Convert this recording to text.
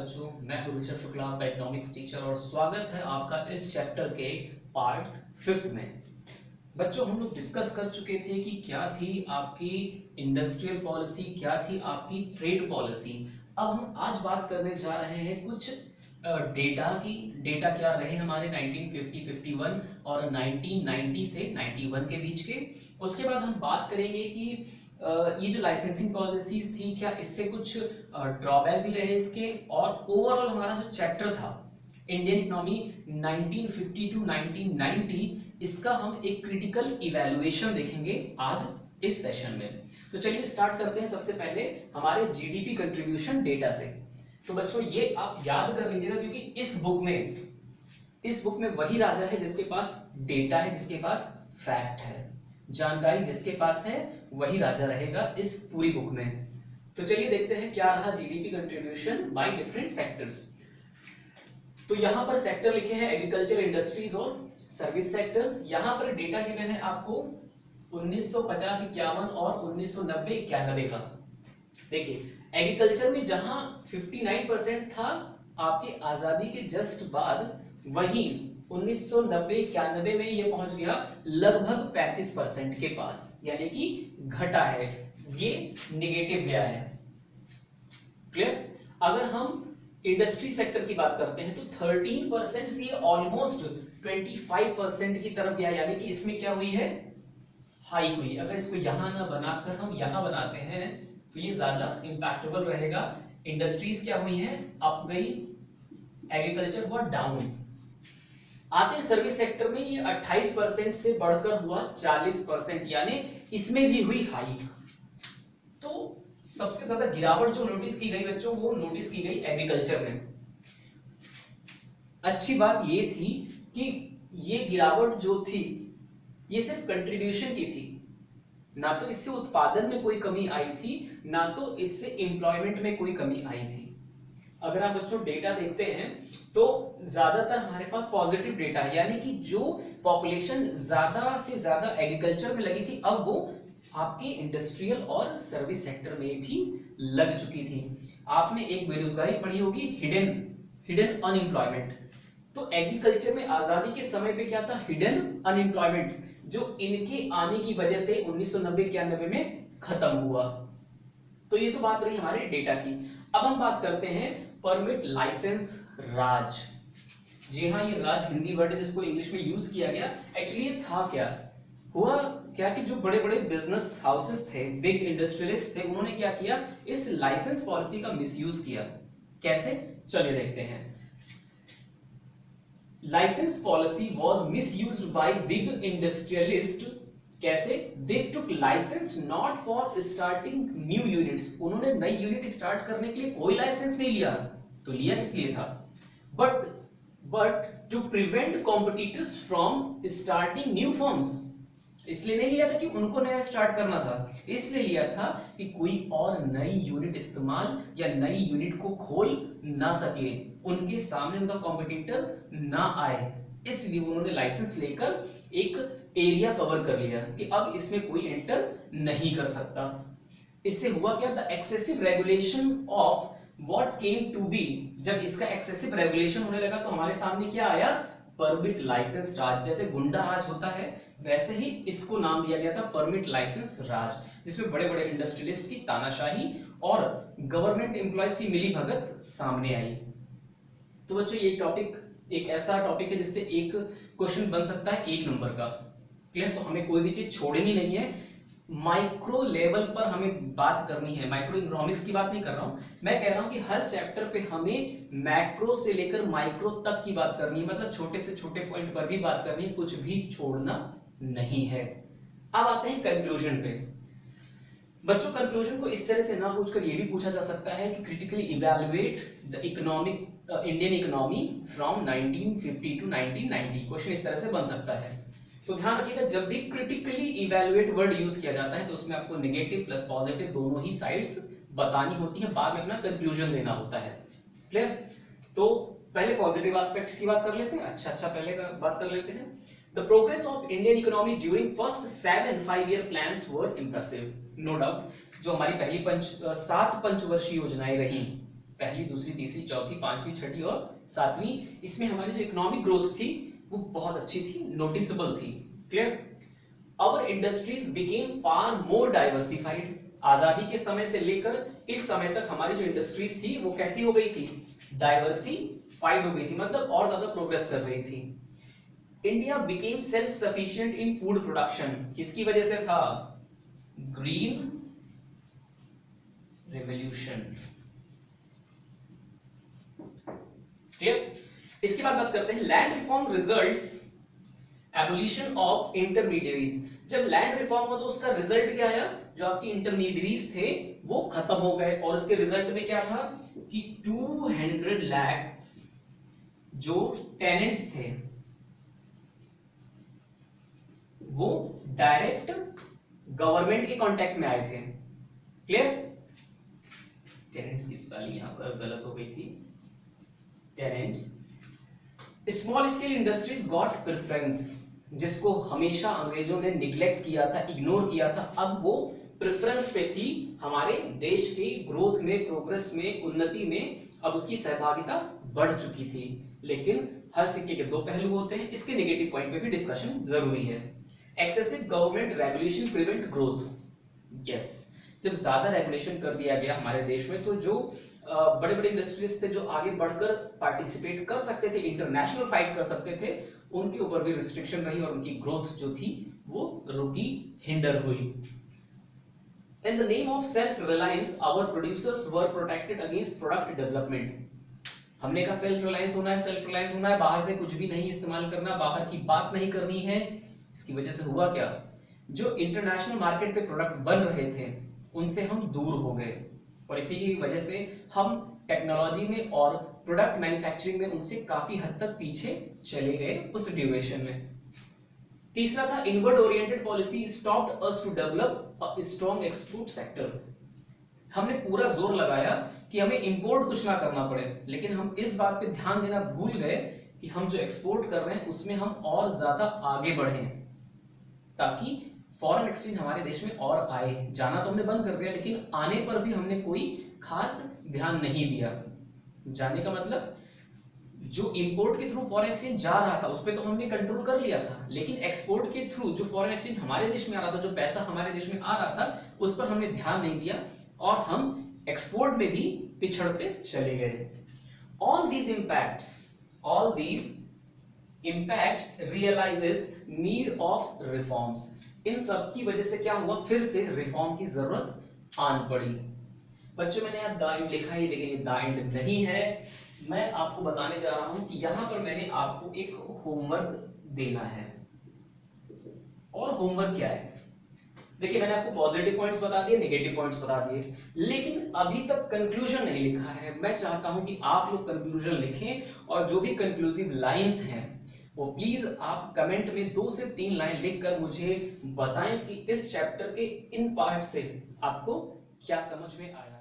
बच्चों, मैं हूं ऋषभ शुक्ला, आपका इकोनॉमिक्स टीचर और स्वागत है आपका इस चैप्टर के पार्ट 5 में। बच्चों, हम लोग डिस्कस कर चुके थे कि क्या थी आपकी इंडस्ट्रियल पॉलिसी, क्या थी आपकी ट्रेड पॉलिसी। अब हम आज बात करने जा रहे हैं कुछ डेटा की। डेटा क्या रहे हमारे 1950-51 और 1990 से 91 के बीच के। उसके बाद हम बात करेंगे कि ये जो लाइसेंसिंग पॉलिसी थी, क्या इससे कुछ ड्रॉबैक भी रहे इसके, और ओवरऑल हमारा जो चैप्टर था इंडियन इकोनॉमी 1950 टू 1990, इसका हम एक क्रिटिकल इवैल्यूएशन देखेंगे आज इस सेशन में। तो चलिए स्टार्ट करते हैं सबसे पहले हमारे जीडीपी कंट्रीब्यूशन डेटा से। तो बच्चों, ये आप याद कर लीजिएगा क्योंकि इस बुक में वही राजा है जिसके पास डेटा है, जिसके पास फैक्ट है, जानकारी जिसके पास है वही राजा रहेगा इस पूरी बुक में। तो चलिए देखते हैं क्या रहा GDP contribution by different sectors. तो यहां पर सेक्टर लिखे हैं एग्रीकल्चर, इंडस्ट्रीज और सर्विस सेक्टर। यहां पर डेटा गिवन है आपको 1950-51 और 1990-91 का। देखिए, एग्रीकल्चर में जहां 59% था आपके आजादी के जस्ट बाद, वहीं 1990-91 में ये पहुंच गया लगभग 35% के पास, यानी कि घटा है, ये नेगेटिव गया है। क्लियर? अगर हम इंडस्ट्री सेक्टर की बात करते हैं तो 13% से ऑलमोस्ट 25% की तरफ गया, यानी कि इसमें क्या हुई है, हाई हुई। अगर इसको यहां ना बनाकर हम यहां बनाते हैं तो ये ज्यादा इंपैक्टेबल रहेगा। इंडस्ट्रीज क्या हुई है, अप गई, एग्रीकल्चर हुआ डाउन। आते सर्विस सेक्टर में ये 28% से बढ़कर हुआ 40%, यानी इसमें भी हुई हाइक। तो सबसे ज्यादा गिरावट जो नोटिस की गई बच्चों, वो नोटिस की गई एग्रीकल्चर में। अच्छी बात ये थी कि ये गिरावट जो थी ये सिर्फ कंट्रीब्यूशन की थी, ना तो इससे उत्पादन में कोई कमी आई थी, ना तो इससे एम्प्लॉयमेंट में कोई कमी आई थी। अगर आप बच्चों डेटा देखते हैं तो ज्यादातर हमारे पास पॉजिटिव डेटा है, यानी कि जो पॉपुलेशन ज्यादा से ज्यादा एग्रीकल्चर में लगी थी, अब वो आपके इंडस्ट्रियल और सर्विस सेक्टर में भी लग चुकी थी। आपने एक बेरोजगारी पढ़ी होगी, हिडन अनएम्प्लॉयमेंट। तो एग्रीकल्चर में आजादी के समय पे क्या था, हिडन अनएम्प्लॉयमेंट, जो इनके आने की वजह से 1990-91 में खत्म हुआ। तो ये तो बात रही हमारे डेटा की। अब हम बात करते हैं परमिट, लाइसेंस, राज। जी हाँ, ये राज हिंदी वर्ड है जिसको इंग्लिश में यूज किया गया। एक्चुअली ये था क्या, हुआ क्या कि जो बड़े बड़े बिजनेस हाउसेस थे, बिग इंडस्ट्रियलिस्ट थे, उन्होंने क्या किया, इस लाइसेंस पॉलिसी का मिसयूज किया। कैसे, चलिए देखते हैं। License policy was misused by big industrialist. कैसे, they took license not for starting new units. उन्होंने नई यूनिट स्टार्ट करने के लिए कोई लाइसेंस नहीं लिया, तो लिया किस लिए था, but to prevent competitors from starting new firms. इसलिए नहीं लिया था कि उनको नया स्टार्ट करना था, इसलिए लिया था कि कोई और नई यूनिट इस्तेमाल या नई यूनिट को खोल ना सके, उनके सामने उनका कॉम्पिटिटर ना आए। इसलिए उन्होंने लाइसेंस लेकर एक एरिया कवर कर लिया कि अब इसमें कोई एंटर नहीं कर सकता। इससे हुआ क्या, the excessive regulation of what came to be. जब इसका एक्सेसिव रेगुलेशन होने लगा तो हमारे सामने क्या आया, परमिट लाइसेंस राज। जैसे गुंडा राज होता है वैसे ही इसको नाम दिया गया था, परमिट लाइसेंस राज, जिसमें बड़े बड़े इंडस्ट्रियलिस्ट की तानाशाही और गवर्नमेंट एम्प्लॉयज की मिलीभगत सामने आई। तो बच्चों, ये टॉपिक एक ऐसा टॉपिक है जिससे एक क्वेश्चन बन सकता है 1 नंबर का। क्लियर? तो हमें कोई भी चीज छोड़नी नहीं है, माइक्रो लेवल पर हमें बात करनी है। माइक्रो इकोनॉमिक्स की बात नहीं कर रहा हूं, मैं कह रहा हूं कि हर चैप्टर पे हमें मैक्रो से लेकर माइक्रो तक की बात करनी है, मतलब छोटे से छोटे पॉइंट पर भी बात करनी है, कुछ भी छोड़ना नहीं है। अब आते हैं कंक्लूजन पे। बच्चों, कंक्लूजन को इस तरह से ना पूछकर यह भी पूछा जा सकता है कि critically evaluate the economic Indian economy from 1950 to 1990। Question इस तरह से बन सकता है। तो ध्यान रखिएगा, जब भी क्रिटिकली इवैल्यूएट वर्ड यूज किया जाता है तो उसमें आपको नेगेटिव प्लस पॉजिटिव दोनों ही साइड्स बतानी होती है, बाद में अपना कंक्लूजन देना होता है। क्लियर? तो पहले पॉजिटिव एस्पेक्ट्स की बात कर लेते हैं। अच्छा पहले बात कर लेते हैं। The progress of Indian economy during first 7 5-year plans were impressive. No doubt, जो हमारी पहली 7 पंचवर्षीय योजनाएं रही पहली, दूसरी, तीसरी, चौथी, पांचवी, छठी और सातवीं, इसमें हमारी जो इकोनॉमिक ग्रोथ थी वो बहुत अच्छी थी, नोटिसेबल थी। Clear? Our industries became far more diversified. आजादी के समय से लेकर इस समय तक हमारी जो इंडस्ट्रीज थी वो कैसी हो गई थी? डाइवर्सिफाइड हो गई थी, मतलब और ज्यादा प्रोग्रेस कर रही थी। इंडिया बिकेम सेल्फ सफिशिएंट इन फूड प्रोडक्शन। किसकी वजह से था? Green revolution. क्लियर? इसके बाद बात करते हैं land reform results abolition of intermediaries. जब लैंड रिफॉर्म हुआ तो उसका रिजल्ट क्या आया? जो आपके इंटरमीडियरीज थे वो खत्म हो गए, और उसके रिजल्ट में क्या था कि 200 लाख जो टेनेंट्स थे वो डायरेक्ट गवर्नमेंट के कांटेक्ट में आए थे। क्लियर? टेनेंट्स की स्पेलिंग यहां पर गलत हो गई थी, tenants. Small scale industries got preference, जिसको हमेशा अंग्रेजों ने निग्लेक्ट किया था, इग्नोर किया था, अब वो प्रेफरेंस पे थी हमारे देश के ग्रोथ में, प्रोग्रेस में, उन्नति में, अब उसकी सहभागिता बढ़ चुकी थी। लेकिन हर सिक्के के दो पहलू होते हैं, इसके नेगेटिव पॉइंट पे भी डिस्कशन जरूरी है। Excessive government regulation prevent growth. Yes, जब ज्यादा रेगुलेशन कर दिया गया हमारे देश में तो जो बड़े बड़े इंडस्ट्रीज थे जो आगे बढ़कर पार्टिसिपेट कर सकते थे, इंटरनेशनल फाइट कर सकते थे, उनके ऊपर भी रिस्ट्रिक्शन रही और उनकी ग्रोथ जो थी वो रुकी, हिंडर हुई। In the name of self-reliance, our producers were protected against product development. हमने कहा सेल्फ रिलायंस होना है, सेल्फ रिलायंस होना है, बाहर से कुछ भी नहीं इस्तेमाल करना, बाहर की बात नहीं करनी है। इसकी वजह से हुआ क्या? जो इंटरनेशनल मार्केट पे प्रोडक्ट बन रहे थे उनसे हम दूर हो गए, और इसी की वजह से हम टेक्नोलॉजी में और प्रोडक्ट मैन्युफैक्चरिंग में उनसे काफी हद तक पीछे चले गए उस ड्यूरेशन में। तीसरा था inward oriented policy stopped us to develop a strong export sector. हमने पूरा जोर लगाया कि हमें इंपोर्ट कुछ ना करना पड़े, लेकिन हम इस बात पे ध्यान देना भूल गए कि हम जो एक्सपोर्ट कर रहे हैं उसमें हम और ज्यादा आगे बढ़ें, ताकि फॉरेन एक्सचेंज हमारे देश में और आए। जाना तो हमने बंद कर दिया, लेकिन आने पर भी हमने कोई खास ध्यान नहीं दिया। जाने का मतलब जो इंपोर्ट के थ्रू फॉरेन एक्सचेंज जा रहा था उस पर तो हमने कंट्रोल कर लिया था, लेकिन एक्सपोर्ट के थ्रू जो फॉरेन एक्सचेंज हमारे देश में आ रहा था, जो पैसा हमारे देश में आ रहा था, उस पर हमने ध्यान नहीं दिया और हम एक्सपोर्ट में भी पिछड़ते चले गए। All these impacts realises need of reforms. इन सब की वजह से क्या हुआ? फिर से रिफॉर्म की जरूरत आन पड़ी। बच्चों मैंने यहाँ द एंड लिखा है, लेकिन ये द एंड नहीं है। मैं आपको बताने जा रहा हूं कि यहां पर मैंने आपको एक होमवर्क देना है। और होमवर्क क्या है? देखिए, मैंने आपको पॉजिटिव पॉइंट्स बता दिए, नेगेटिव पॉइंट्स बता दिए, लेकिन अभी तक कंक्लूजन नहीं लिखा है। मैं चाहता हूं कि आप लोग कंक्लूजन लिखें, और जो भी कंक्लूसिव लाइंस हैं वो प्लीज आप कमेंट में 2 से 3 लाइन लिखकर मुझे बताएं कि इस चैप्टर के इन पार्ट से आपको क्या समझ में आया।